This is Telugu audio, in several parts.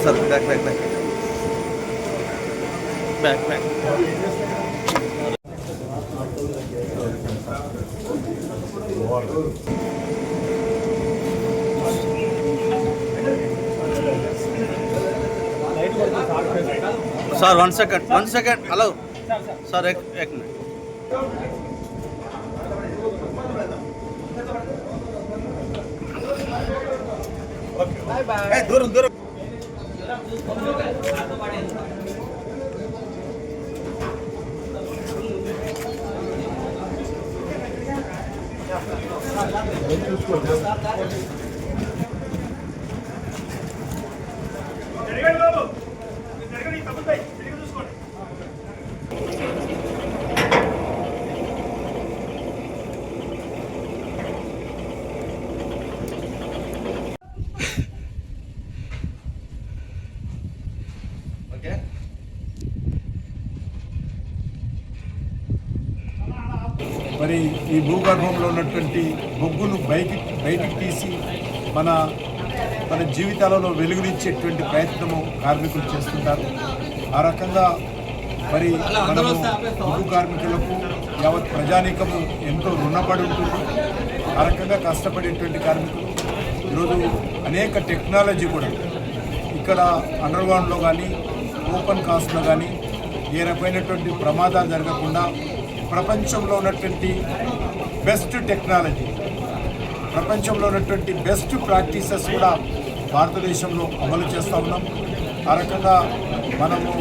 Sir back back back back back sir 1 second hello sir एक मिनट దూరం దూరం మరి ఈ భూగర్భంలో ఉన్నటువంటి బొగ్గును బయటికి తీసి మన జీవితాలలో వెలుగునిచ్చేటువంటి ప్రయత్నము కార్మికులు చేస్తుంటారు. ఆ రకంగా మరి మనము బొగ్గు కార్మికులకు యావత్ ప్రజానీకము ఎంతో రుణపడి ఉంటుంది. ఆ రకంగా కష్టపడేటువంటి కార్మికులు ఈరోజు అనేక టెక్నాలజీ కూడా ఇక్కడ అండర్గ్రౌండ్లో కానీ ఓపెన్ కాస్ట్లో కానీ ఏ రకమైనటువంటి ప్రమాదాలు జరగకుండా ప్రపంచంలో ఉన్నటువంటి బెస్ట్ టెక్నాలజీ, ప్రపంచంలో ఉన్నటువంటి బెస్ట్ ప్రాక్టీసెస్ కూడా భారతదేశంలో అమలు చేస్తూ ఉన్నాం. ఆ రకంగా మనము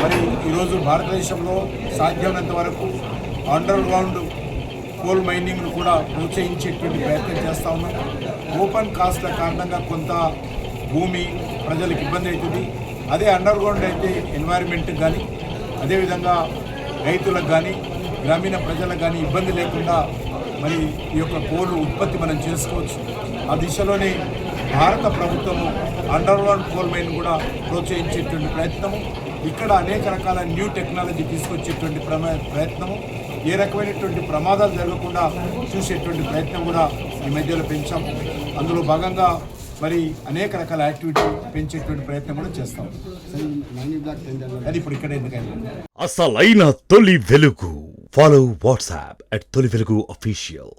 మరి ఈరోజు భారతదేశంలో సాధ్యమైనంత వరకు అండర్గ్రౌండ్ కోల్ మైనింగ్ను కూడా ప్రోత్సహించేటువంటి ప్రయత్నం చేస్తూ ఉన్నాం. ఓపెన్ కాస్ట్ల కారణంగా కొంత భూమి ప్రజలకు ఇబ్బంది అవుతుంది. అదే అండర్గ్రౌండ్ అయితే ఎన్వైరన్మెంట్కి కానీ అదేవిధంగా రైతులకు కానీ గ్రామీణ ప్రజలకు కానీ ఇబ్బంది లేకుండా మరి ఈ యొక్క కోల్ ఉత్పత్తి మనం చేసుకోవచ్చు. ఆ దిశలోనే భారత ప్రభుత్వము అండర్గ్రౌండ్ కోల్ మైన్ కూడా ప్రోత్సహించేటువంటి ప్రయత్నము, ఇక్కడ అనేక రకాల న్యూ టెక్నాలజీ తీసుకొచ్చేటువంటి ప్రయత్నము, ఏ రకమైనటువంటి ప్రమాదాలు జరగకుండా చూసేటువంటి ప్రయత్నం కూడా ఈ మధ్యలో పెంచాము. అందులో భాగంగా మరి అనేక రకాల యాక్టివిటీ పెంచేటువంటి ప్రయత్నం కూడా చేస్తాం. అది ఇప్పుడు ఇక్కడ ఎందుకైనా అసలైన తొలి వెలుగు. ఫాలో వాట్సాప్ @తొలి వెలుగు అఫీషియల్.